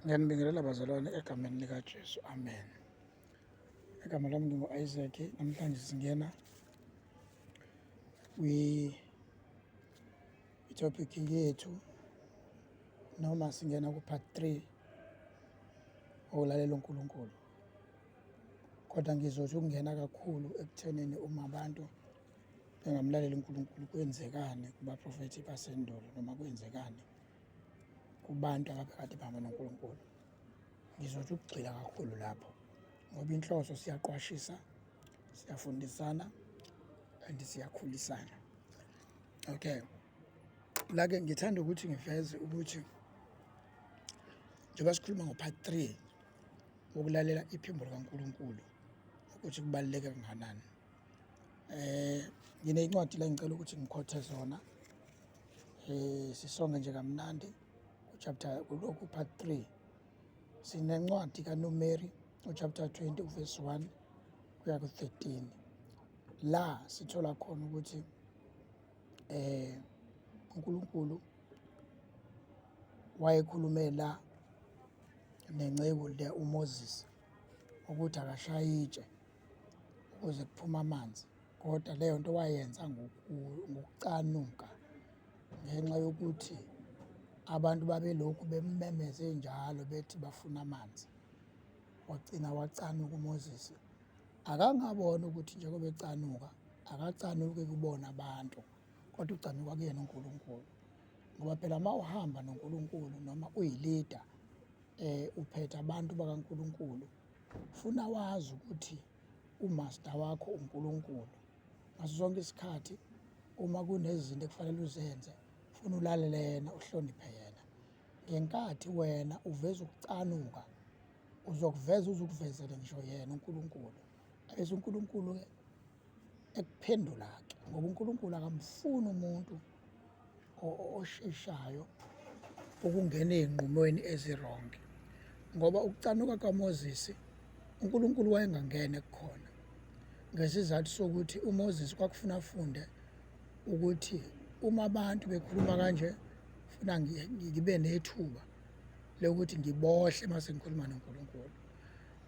Ngiyanibingelela bazalwane egameni likaJesu, amen. Igama lami ngingu-Isaac. Namhlanje singena kwi-topic yethu, noma singena ku-part 3 okulalela uNkulunkulu. Kodwa ngizothi ukungena kakhulu ekuthenini uma abantu bengamlaleli uNkulunkulu kwenzekani kubaprofethi basendulo, noma kwenzekani kubantu ababekade bahamba noNkulunkulu. Ngizothi ukugxila kakhulu lapho ngoba inhloso siyaqwashisa, siyafundisana and siyakhulisana. Okay, la-ke ngithanda ukuthi ngiveze ukuthi njengoba sikhuluma ngo-part 3 wokulalela iphimbo likaNkulunkulu ukuthi kubaluleke kangakanani. Nginey'ncwadi la ngicela ukuthi ngikhothe zona, sisonke nje kamnandi ku-part 3. Sinencwadi kaNumeri u-chapter 20 verse 1 kuya ku-13. La sithola khona ukuthi uNkulunkulu wayekhulume la nenceku le uMoses ukuthi akashaye itshe ukuze kuphume amanzi, kodwa leyo nto wayenza ngokucanuka ngenxa yokuthi abantu babelokhu bemmemeze njalo bethi bafuna amanzi. Wagcina wacanuka uMoses, akangabona ukuthi njengoba ecanuka akacanuke kubona abantu, kodwa ucanuka kuyena uNkulunkulu. Ngoba phela uma uhamba noNkulunkulu noma uyilida uphethe abantu bakaNkulunkulu, funa wazi ukuthi umaster wakho uNkulunkulu. Ngaso sonke isikhathi uma kunezinto ekufanele uzenze, funa ulalele yena, uhloniphe yena. Ngenkathi wena uveza ukucanuka, uzokuvezela ngisho yena uNkulunkulu. Bese uNkulunkulu-ke ekuphendula-ke, ngoba uNkulunkulu akamfuni umuntu osheshayo ukungena ey'nqumweni ezirongi. Ngoba ukucanuka kaMoses, uNkulunkulu wayengangena kukhona ngesizathu sokuthi uMoses kwakufuna afunde ukuthi uma abantu bekhuluma kanje, funa ngibe nethuba lokuthi ngibohle uma sengikhuluma noNkulunkulu.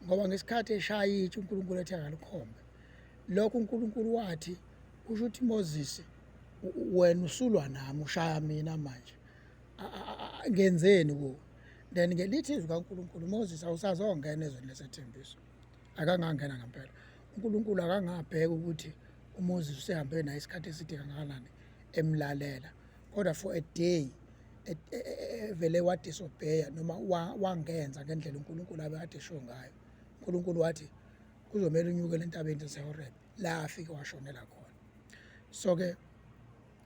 Ngoba ngesikhathi eshaya itshe uNkulunkulu ethi akalukhombe, lokho uNkulunkulu wathi kusho ukuthi Moses, wena usulwa nami, ushaya mina manje, ngenzeni kuwe? Then-ke lithi izwi kaNkulunkulu, Moses awusazongena ezweni lesethembiso. Akangangena ngempela. uNkulunkulu akangabheka ukuthi uMoses usehambe naye isikhathi eside kangakanani emlalela, kodwa for a day vele wadisobheya noma wangenza ngendlela uNkulunkulu abekade esho ngayo. uNkulunkulu wathi kuzomele unyukele entabeni zaseHorebhi, la afike washonela khona. So-ke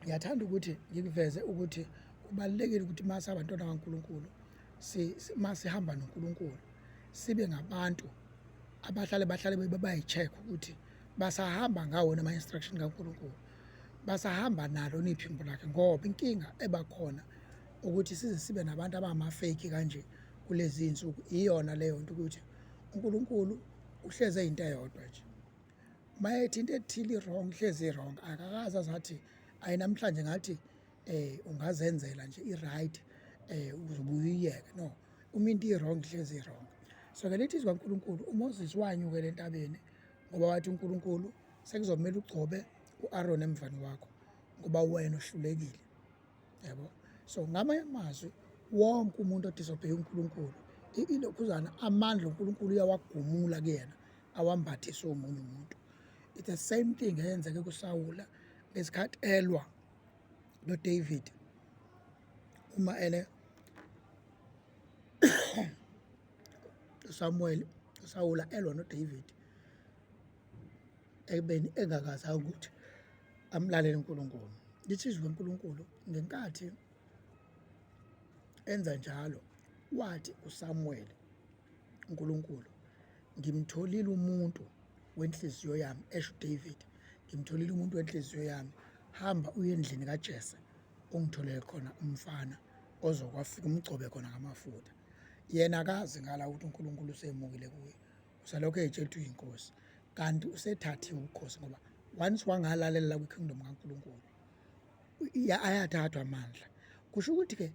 ngiyathanda ukuthi ngikuveze ukuthi kubalulekile ukuthi uma siyabantwana bakaNkulunkulu, uma sihamba noNkulunkulu, sibe ngabantu bahlale bayi-check ukuthi basahamba ngawo nama-instruction kaNkulunkulu, basahamba nalo niphimbo lakhe. Ngoba inkinga ebakhona ukuthi size sibe nabantu abangama-fake kanje kulezi insuku, iyona leyo nto ukuthi uNkulunkulu uhlezi eyinto eyodwa nje. Uma ethi into ethile i-wrong, hlezi i-wrong, akakaze azathi ayi namhlanje ngathi ungazenzela nje i-right uzobe uyiyeke. No, uma into i-wrong hlezi i-wrong. So-ke lithi izwi kaNkulunkulu, uMoses wanyukela entabeni ngoba wathi uNkulunkulu sekuzomele ugcobe u-Aroni emvani wakho ngoba wena uhlulekile, yabo. So ngamanye amazwi, wonke umuntu odisobheye uNkulunkulu, ilokhuzana amandla uNkulunkulu uyawagumula kuyena awambathise omunye umuntu. It's the same thing eyenzeke kuSawula ngesikhathi elwa noDavid. Uma uSawula elwa noDavid ekubeni engakazanga ukuthi amlalele uNkulunkulu. Lithi izwi kaNkulunkulu ngenkathi enza njalo, wathi uSamuel, uNkulunkulu, ngimtholile umuntu wenhliziyo yami, esho uDavid, ngimtholile umuntu wenhliziyo yami, hamba uye endlini kaJese ungitholele khona umfana ozokwafika umgcobe khona ngamafutha. Yena akazi ngala ukuthi uNkulunkulu usemukile kuye, usalokhu ey'tshela ukuthi uyinkosi, kanti usethathiwe ubukhosi ngoba once wangalalela kwi-kingdom kaNkulunkulu ayathathwa amandla. Kusho ukuthi-ke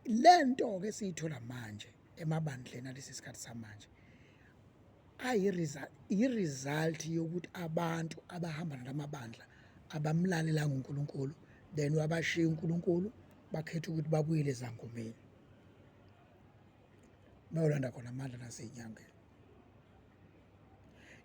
le nto-ke esiyithola manje emabandleni alesi sikhathi samanje i-result yokuthi abantu abahamba nalamabandla abamlalelanga uNkulunkulu then wabashiya uNkulunkulu bakhetha ukuthi babuyele ezangomeni bayolanda khona amandla nasey'nyangeni.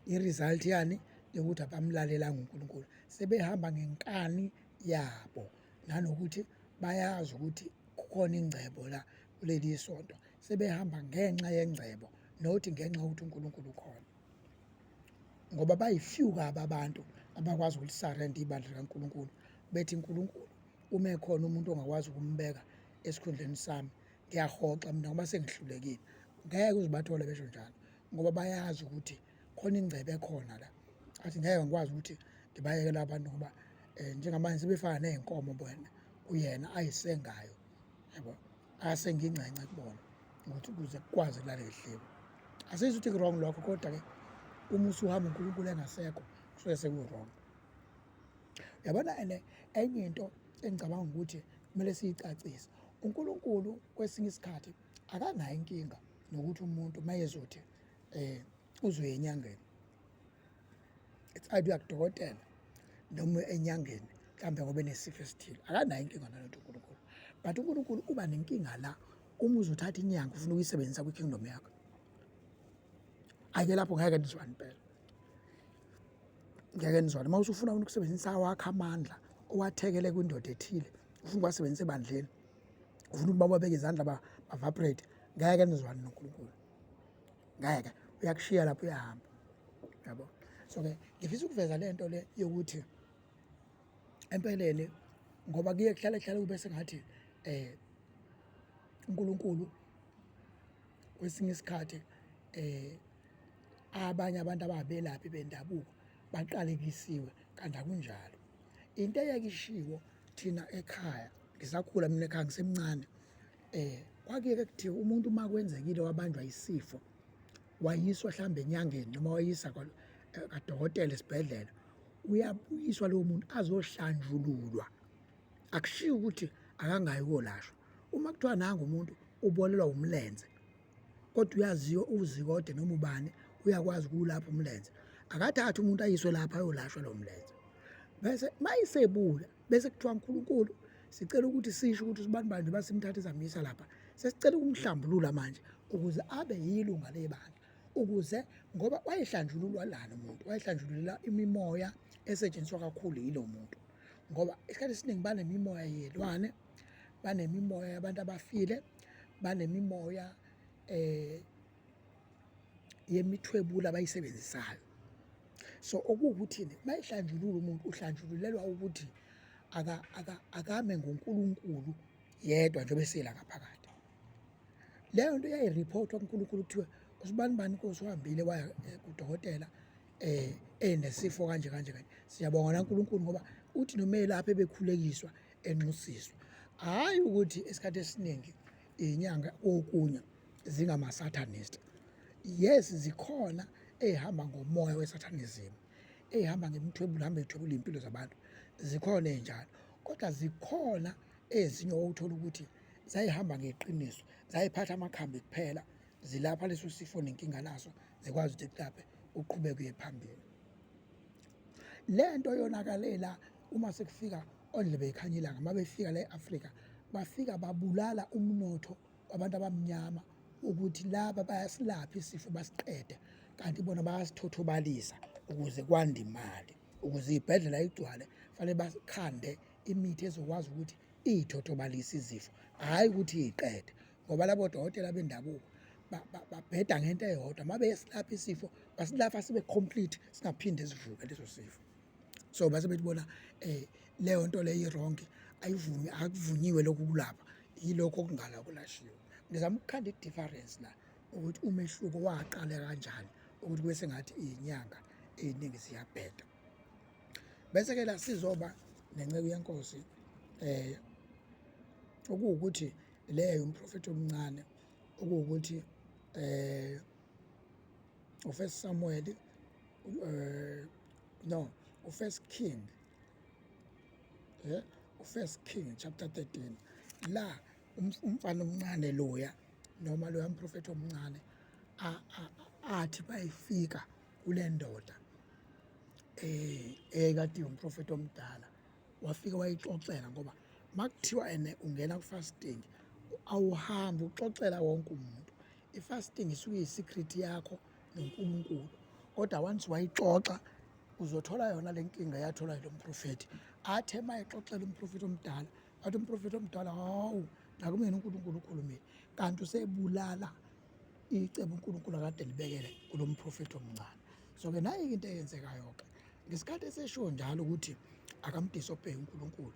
I-result yani yokuthi abamlalelanga uNkulunkulu sebehamba ngenkani yabo nanokuthi bayazi ukuthi kukhona ingcebo la kuleli sonto sebehamba ngenxa yengcebo nokuthi ngenxa yokuthi uNkulunkulu ukhona ngoba bayi-few kabi abantu abakwazi ukuthi sarenda ibandla likaNkulunkulu bethi uNkulunkulu uma ekhona umuntu ongakwazi ukumbeka esikhundleni sami ngiyahoxa mina ngoba sengihlulekile. Ngeke uze bathole besho njalo ngoba bayazi ukuthi khona ingcebo ekhona la athi ngeke ngikwazi ukuthi ngibayekele abantu ngoba njengamanje sebefana ney'nkomo bona kuyena ayisengayo yabo asengingcence kubona ukuthi ukuze kukwazi kulale lihlebo. Asizwe ukuthi ku-wrong lokho kodwa-ke uma usuhamba uNkulunkulu engasekho kusuke seku-wrong. Uyabona enye into engicabanga ukuthi kumele siyicacise uNkulunkulu kwesinye isikhathi akanayo inkinga nokuthi umuntu mayezothi uzoya enyangeni it's either uyakudokotela noma enyangeni mhlawumbe ngoba enesifo esithile akanayo inkinga nalento uNkulunkulu but uNkulunkulu uba nenkinga la uma uzothatha inyanga ufuna ukuyisebenzisa kwi-kingdom yakho. Ake lapho ngeke nizwane impela ngeke nizwane uma usufuna ukusebenzisa awakho amandla owathekele kwindoda ethile ufuna ukuwasebenzisa ebandleni ufuna ukuthi bababeke izandla ba-vibrate ngeke nizwane noNkulunkulu ngeke uyakushiya lapho uyahamba yabo. So-ke ngifisa ukuveza le nto le yokuthi empeleni ngoba kuye kuhlale kube sengathi uNkulunkulu kwesinye isikhathi abanye abantu ababelaphi bendabuko baqalekisiwe kanti akunjalo. Into eyake ishiwo thina ekhaya ngisakhula mina ekhaya ngisemncane kwakuyeke kuthiwa umuntu uma kwenzekile wabanjwa isifo wayiswa mhlawumbe enyangeni noma wayisa kadokotela esibhedlela uyabuyiswa lowo muntu azohlanjululwa akushiwo ukuthi akangayi kolashwa. Uma kuthiwa nanga umuntu ubolelwa umlenze kodwa uyaziyo uzikode noma ubani uyakwazi ukuwulapha umlenze akathathi umuntu ayiswe lapha ayolashwa lo mlenze bese mayisebuya bese kuthiwa uNkulunkulu sicela ukuthi sisho ukuthi sibani banje basimthatha izamisa lapha sesicela ukumhlambulula manje ukuze abe yilunga lebandla ukuze ngoba wayehlanjululwa lana umuntu wayehlanjululela imimoya esetshenziswa kakhulu yilo muntu ngoba isikhathi esiningi banemimoya yelwane banemimoya yabantu abafile banemimoya yemithwebula abayisebenzisayo. So okuwukuthini mayihlanjulula umuntu uhlanjululelwa ukuthi akame ngoNkulunkulu yedwa njengoba esela ngaphakathi. Leyo nto yayiriphotwa kuNkulunkulu kuthiwe usibani inkosi uhambile waya kudokotela enesifo kanje kanje kanje. Siyabonga naNkulunkulu ngoba uthi noma elapha ebekhulekiswa enxusiswa hhayi ukuthi esikhathi esiningi inyanga okunye zingama-Sathanist. Yes zikhona ey'hamba ngomoya we-Satanism ey'hamba ngemithwebula hamba ithwebula iy'mpilo zabantu zikhona ey'njalo kodwa zikhona ezinye owuthola ukuthi zayihamba ngeqiniso zayiphatha amakhambi kuphela zilapha leso sifo nenkinga laso zikwazi ukuthi kulaphe uqhubeke uye phambili. Le nto yonakalela uma sekufika ondlebe yikhanya ilanga uma befika la e-Afrika bafika babulala umnotho wabantu abamnyama ukuthi laba bayasilapha isifo basiqede kanti bona bayasithothobalisa ukuze kwande imali ukuze iy'bhedlela igcwale fanele bakhande imithi ezokwazi ukuthi iy'thothobalise izifo hhayi ukuthi iy'qede ngoba labo odokotela bendabuko babheda ngento eyodwa uma besilapha isifo basilapha sibe complete singaphinde sivuke leso sifo. So base bethi bona leyo nto leyo i-wrong akuvunyiwe lokhu kulapha yilokho okungala kulashiwe. Ngizama ukukhanda i-difference la ukuthi umehluko waqala kanjani ukuthi kube sengathi iy'nyanga ey'ningi ziyabheda. Bese-ke la sizoba nenceku yenkosi okuwukuthi leyo umprofethi omncane okuwukuthi u-First Samuel u-First King u-First King chapter 13 la umfana omncane loya noma loya mprofethi omncane athi bayifika kule ndoda ekade umprofethi omdala, wafika wayixoxela. Ngoba makuthiwa ungena ku-fasting, awuhambi uxoxela wonke umuntu. I-fasting isuke iyi-secret yakho noNkulunkulu, kodwa once wayixoxa uzothola yona le nkinga yathola yilo mprofethi. Athe mayexoxela umprofethi omdala, athi umprofethi omdala, hawu, nakumina uNkulunkulu ukhulumile, kanti usebulala icebo uNkulunkulu akade libekele kulo mprofethi omncane. So-ke nayo-ke into eyenzekayo-ke, ngesikhathi eseshiwo njalo ukuthi akamdisobheye uNkulunkulu,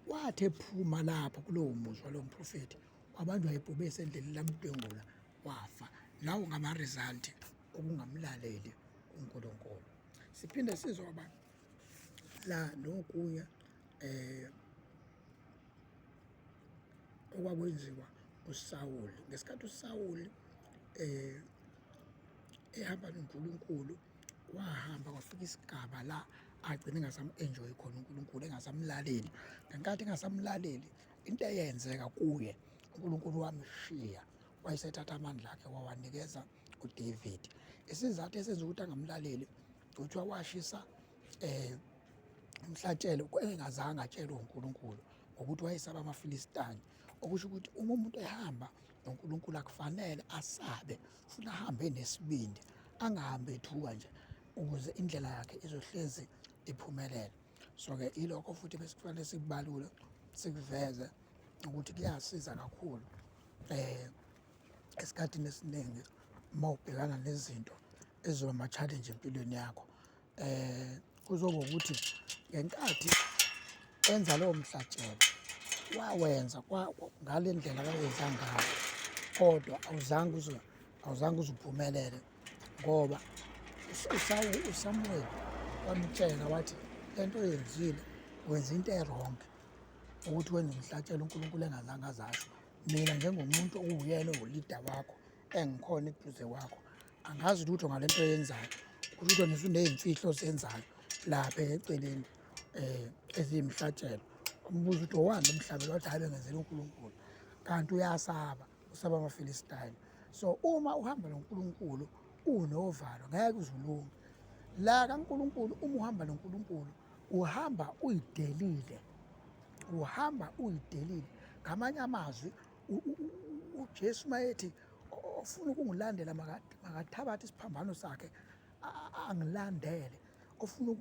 wathi ephuma lapho kulowo muzi walowo mprofethi, wabanjwa yibhubesi endleleni lamdwengula, wafa. Lawo ngama-result okungamlaleli uNkulunkulu. Siphinde sizoba la nokunye okwakwenziwa uSawuli. Ngesikhathi uSawuli ehamba noNkulunkulu, wahamba kwafika isigaba la agcine engasam-enjoyi khona uNkulunkulu, engasamlaleli. Ngenkathi engasamlaleli, into eyenzeka kuye, uNkulunkulu wamshiya, wayesethatha amandla akhe wawanikeza uDavid. Isizathu esenza ukuthi angamlaleli kuthiwa washisa umhlatshelo engazange atshelwe uNkulunkulu, ngokuthi wayesaba amaFilistani. Okusho ukuthi uma umuntu ehamba noNkulunkulu akufanele asabe, futhi ahambe nesibindi, angahambe ethuka nje, ukuze indlela yakhe izohlezi iphumelele. So-ke ilokho futhi besikufanele sikubalule, sikuveze ukuthi kuyasiza kakhulu esikhathini esiningi uma ubhekana nezinto ezizoba ama-challenge empilweni yakho. Kuzoba ukuthi ngenkathi enza lowo mhlatshelo, wawenza ngale ndlela ayenza ngayo, kodwa awuzange uze uphumelele, ngoba uSamuel wamtshela wathi, lento oyenzile wenza into erongi, ukuthi wenza umhlatshelo uNkulunkulu engazange azasho. Mina njengomuntu okuwuyena owulida wakho, engikhona eduze kwakho, angazi lutho ngale nto oyenzayo, ukuthi nesuney'mfihlo ozenzayo lapha eceleni eziyimhlatshelo. Umbuza ukuthi owani lo mhlaba, wathi hayi bengenzela uNkulunkulu, kanti uyasaba, usaba amaFilistine. So uma uhamba noNkulunkulu unovalo ngeke uze ulunge. La kaNkulunkulu, uma uhamba noNkulunkulu uhamba uyidelile, Ngamanye amazwi, uJesu mayethi ofuna ukungilandela makathabathe isiphambano sakhe angilandele. Ofuna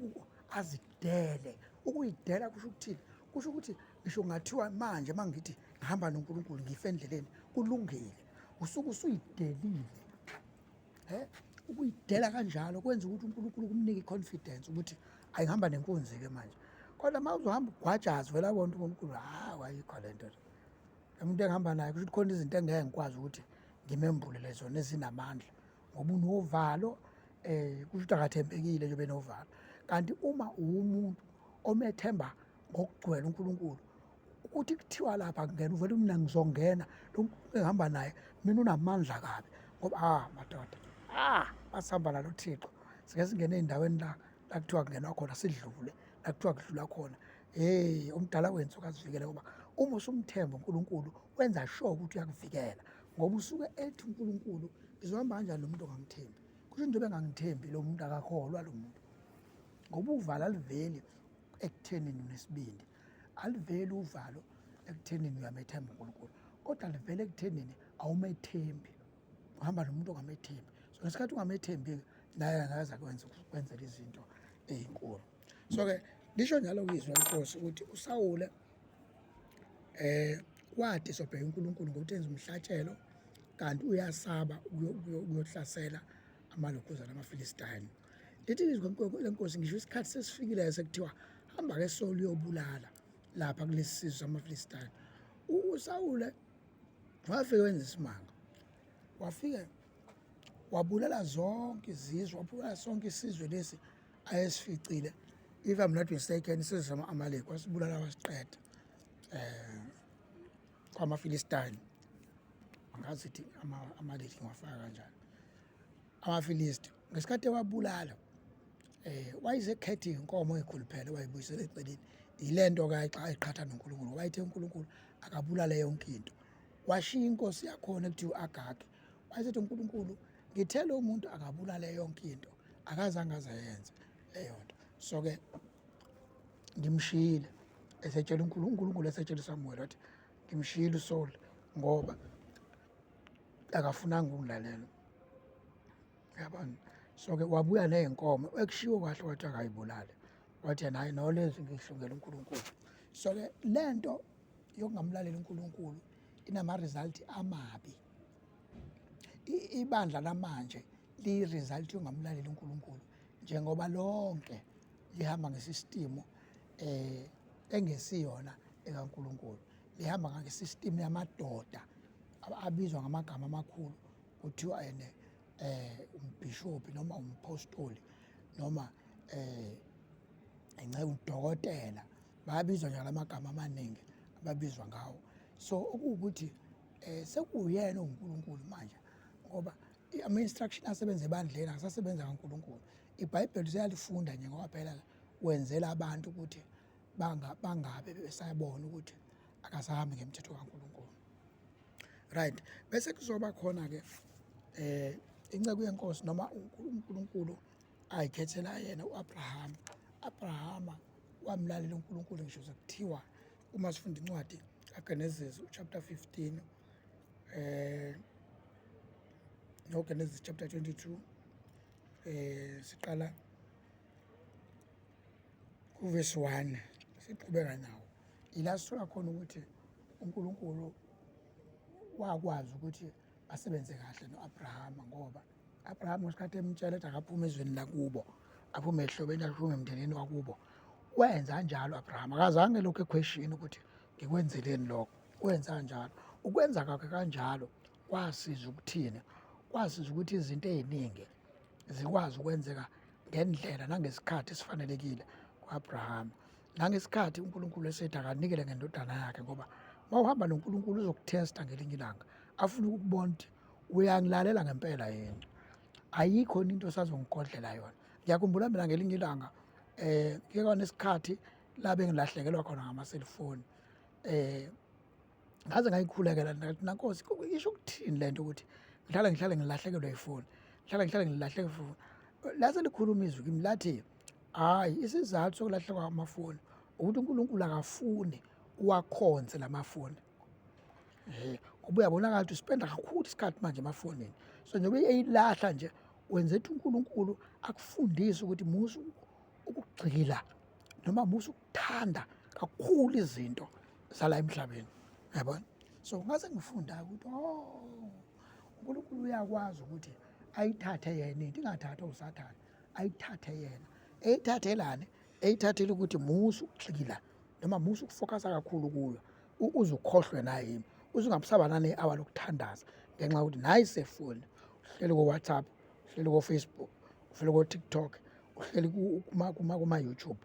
azidele. Ukuyidela kusho ukuthini? Kusho ukuthi ngisho kungathiwa manje mangithi ngihamba noNkulunkulu ngife endleleni, kulungile, usuke usuyidelile. Ukuyidela kanjalo kwenza ukuthi uNkulunkulu kumnike i-confidence ukuthi ayihamba nenkunzi-ke manje. Kodwa uma uzohamba ugwajaze vele abona uNkulunkulu, ayikho le nto. Umuntu engihamba naye kusho ukuthi khona izinto engeke ngikwazi ukuthi ngimembulele zona ezinamandla, ngoba unovalo, kusho ukuthi akathembekile nje benovalo. Kanti uma uwumuntu omethemba ngokugcwele uNkulunkulu, ukuthi kuthiwa lapha ngena uvele mina ngizongena, lo muntu engihamba naye mina unamandla kabi, ngoba madoda, masihamba nalo Thixo sike singene ey'ndaweni la kuthiwa kungenwa khona sidlule, la kuthiwa kudlula khona. Omdala wethu asivikele, ngoba uma usumthemba uNkulunkulu wenza sure ukuthi uyakuvikela, ngoba usuke ethi uNkulunkulu, ngizohamba kanjani lo muntu ongangithembi? Kusho njengoba engangithembi lo muntu, akakholwa lo muntu. Ngoba uvalo aliveli ekuthenini unesibindi, aliveli uvalo ekuthenini uyamethemba uNkulunkulu, kodwa livele ekuthenini awumethembi, uhamba nomuntu ongamethembi. So ngesikhathi ungamethembi-ke naye angakaze kwenzela izinto ey'nkulu. So-ke lisho njalo kwizwi leNkosi ukuthi uSawule wadisobheya uNkulunkulu ngokuthi enza umhlatshelo, kanti uyasaba ukuyohlasela amalokuzana amaFilistine. Lithi izwi leNkosi ngisho isikhathi sesifikile sekuthiwa hamba-ke Sawule uyobulala lapha kulesi sizwe samaFilistine. uSawule wafike wenza isimanga, wafike wabulala zonke izizwe, wabulala sonke isizwe lesi ayesificile. If I'm not mistaken, isizwe sama-Amaleki wasibulala wasiqeda kwamaFilistine. Angazi ukuthi ama-Amaleki ngiwafaka kanjani. AmaFilisti ngesikhathi ewabulala, wayesekhethe iy'nkomo ey'khuluphele wayibuyisela eceleni. Ile nto-ke ayiqhatha noNkulunkulu, wayethe uNkulunkulu akabulale yonke into. washiya inkosi yakhona ekuthiwa u-Agagi. Wayesethi uNkulunkulu, ngithe lo muntu akabulale yonke into, akazange azayenze leyo nto. So-ke ngimshiyile, esetshela uNkulunkulu esetshela uSamuel wathi ngimshiyile uSaul ngoba akafunanga ukungilalela. Uyabona? So-ke wabuya ney'nkomo, ekushiwo kahle wathi akayibulale, wathi yena hayi nolezi ngihlungela uNkulunkulu. So-ke le nto yokungamlaleli uNkulunkulu inama-result amabi. Ibandla lamanje liyi-result yokungamlaleli uNkulunkulu njengoba lonke lihamba ngesistimu engesiyona ekaNkulunkulu. Lihamba ngesistimu yamadoda abizwa ngamagama amakhulu, kuthiwa umbhishobhi noma umpostoli noma udokotela, bayabizwa nje ngamagama amaningi ababizwa ngawo. So okuwukuthi sekuyena uNkulunkulu manje ngoba ama-instruction asebenza ebandleni akasasebenza kaNkulunkulu. IBhayibheli siyalifunda nje ngoba phela wenzela abantu ukuthi bangabe besayabona ukuthi akasahambi ngemthetho kaNkulunkulu. Right, bese kuzoba khona-ke inceku yenkosi noma uNkulunkulu ayikhethela yena u-Abrahama. Abrahama wamlalela uNkulunkulu ngisho sekuthiwa uma sifunda incwadi kaGenesis chapter 15 noGenesis chapter 22 siqala kuverse 1 siqhubeka nawo. Ila sithola khona ukuthi uNkulunkulu wakwazi ukuthi basebenze kahle no-Abrahama ngoba Abrahama ngesikhathi emtshela ethi akaphume ezweni lakubo, aphume ehlobeni, aphume emndenini wakubo, wenza kanjalo u-Abrahama. Akazange lokhu equestion ukuthi ngikwenzeleni lokho, wenza kanjalo. Ukwenza kwakhe kanjalo kwasiza ukuthini? Kwasiza ukuthi izinto ey'ningi zikwazi ukwenzeka ngendlela nangesikhathi esifanelekile ku-Abrahama. Nangesikhathi uNkulunkulu esethi akanikele ngendodana yakhe ngoba uma uhamba noNkulunkulu uzokuthesta ngelinye ilanga, afuna ukubona ukuthi uyangilalela ngempela yini. Ayikho into osazongigodlela yona. Ngiyakhumbula mina ngelinye ilanga ngike kwanesikhathi la bengilahlekelwa khona ngama-cellphone. Ngaze ngayikhulekela ngathi naNkosi isho ukuthini le nto ukuthi ngihlale ngilahlekelwe ifoni, ngihlale ngilahleke ifoni. Lase likhuluma izwi kimi lathi hhayi, isizathu sokulahleka kwamafoni ukuthi uNkulunkulu akafuni uwakhonze la mafoni. Ngoba uyabonakala ukuthi uspenda kakhulu isikhathi manje emafonini. So njengoba eyilahla nje wenze ukuthi uNkulunkulu akufundise ukuthi musu ukugxila noma musu ukuthanda kakhulu izinto zala emhlabeni. Yabona? So ngase ngifunda ukuthi uNkulunkulu uyakwazi ukuthi ayithathe yena into ingathathwa uSathane, ayithathe yena. Eyithathelane, eyithathele ukuthi musu ukugxila noma musu ukufokasa kakhulu kuyo, uze ukhohlwe naye yimi, uze ungabusaba nane-hour lokuthandaza ngenxa yokuthi naye isefoni, uhleli ko-WhatsApp, uhleli ko-Facebook, uhleli ko-TikTok, uhleli kuma-YouTube,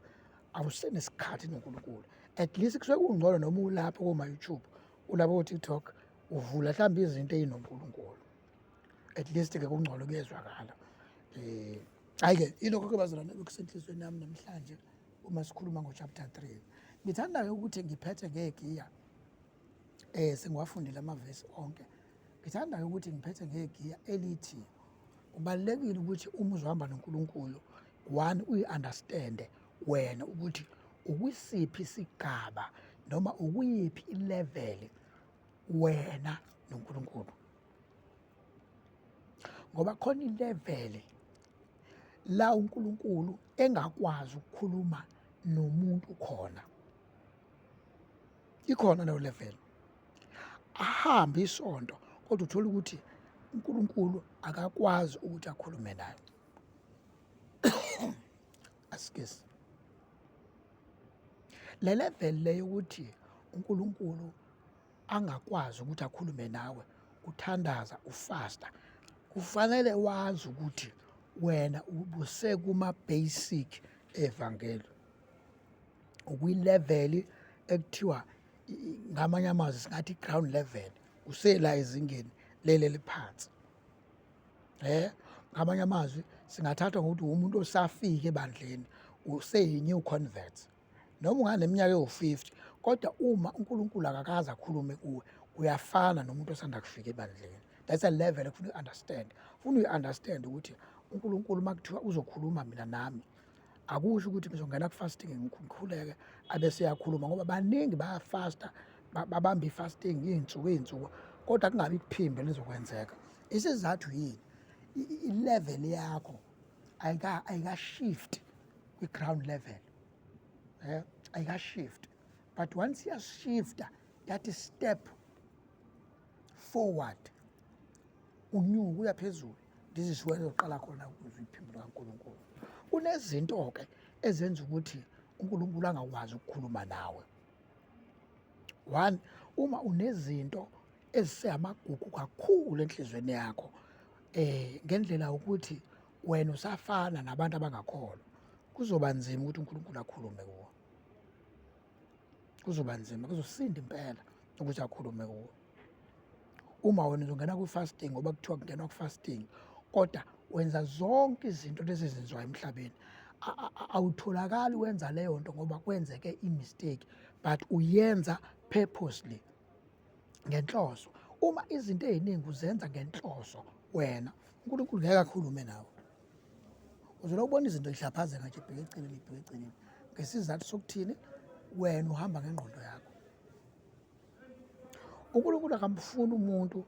awusenesikhathi noNkulunkulu. At least kusuke kungcono noma ulapho kuma-YouTube, ulapho ko-TikTok, uvula mhlawumbe izinto ey'noNkulunkulu. At least-ke kungcono kuyezwakala. Hhayi-ke ilokho-ke bazalwane okusenhlizweni yami namhlanje uma sikhuluma ngo-chapter 3. Ngithanda-ke ukuthi ngiphethe ngegiya sengiwafundile amavesi onke. Ngithanda-ke ukuthi ngiphethe ngegiya elithi kubalulekile ukuthi uma uzohamba noNkulunkulu, one, uyi-understande wena ukuthi ukwisiphi isigaba noma ukuyiphi ileveli wena noNkulunkulu. Ngoba khona ileveli la uNkulunkulu engakwazi ukukhuluma nomuntu khona. Ikhona leyo level. Ahambe isonto kodwa uthola ukuthi uNkulunkulu akakwazi ukuthi akhulume naye. Asikesi. Le level leyo ukuthi uNkulunkulu angakwazi ukuthi akhulume nawe, uthandaza, ufasta, kufanele wazi ukuthi wena ubusekuma-basic evangeli. Ukuyileveli ekuthiwa ngamanye amazwi singathi ground level, usela ezingeni leli eliphansi. Ngamanye amazwi singathathwa ngokuthi umuntu osafika ebandleni, useyi-new convert. Noma unganeminyaka ewu-50 kodwa uma uNkulunkulu akakaze akhulume kuwe, uyafana nomuntu osanda kufika ebandleni. That's a level ekufuneka uyi-understand. Ufuna uyi-understand ukuthi uNkulunkulu uma kuthiwa uzokhuluma mina nami, akusho ukuthi ngizongena ku-fasting ngikhuleke abese yakhuluma, ngoba baningi bayafasta babambe i-fasting iy'nsuku kodwa kungabi kuphimbo lizokwenzeka. Isizathu yini? I-level yakho ayika-shift kwi-ground level, ayika-shift, but once iyashifta yathi step forward, unyuka uya phezulu, this is where uzoqala khona ukuzwa iphimbo likaNkulunkulu. Kunezinto-ke ezenza ukuthi uNkulunkulu angakwazi ukukhuluma nawe. One, uma unezinto ezisemagugu kakhulu enhlizweni yakho, ngendlela ukuthi wena usafana nabantu abangakholwa, kuzoba nzima ukuthi uNkulunkulu akhulume kuwo. Kuzoba nzima, kuzosinda impela ukuthi akhulume kuwo. Uma wena uzongena kwi-fasting ngoba kuthiwa kungenwa ku-fasting, kodwa wenza zonke izinto lezi ezenziwayo emhlabeni, awutholakali wenza leyo nto ngoba kwenzeke i-mistake, but uyenza purposely, ngenhloso. Uma izinto ey'ningi uzenza ngenhloso wena, uNkulunkulu ngeke akhulume nawe. Uzola ubona izinto yihlaphazeka nje ibheke eceleni, ngesizathu sokuthini? Wena uhamba ngengqondo yakho. uNkulunkulu akamfuni umuntu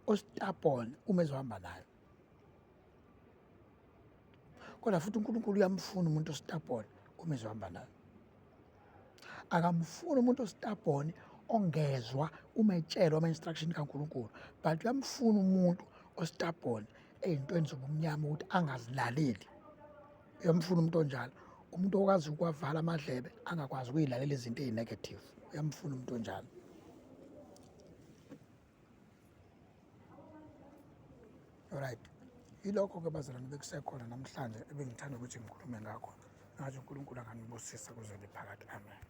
ostubborn uma ezohamba naye, kodwa futhi uNkulunkulu uyamfuna umuntu ostubborn uma ezohamba naye. Akamfuni umuntu ostubborn ongezwa uma etshelwa ama-instruction kaNkulunkulu, but uyamfuna umuntu ostubborn ey'ntweni zobumnyama ukuthi angazilaleli. Uyamfuna umuntu onjalo, umuntu okwazi ukwavala amadlebe angakwazi ukuyilalela izinto eyi-negative. Uyamfuna umuntu onjalo. Alright, yilokho-ke bazalwane bekusekhona namhlanje ebengithanda ukuthi ngikhulume ngakho. Ngathi uNkulunkulu anganibusisa kuze liphakade. Amen.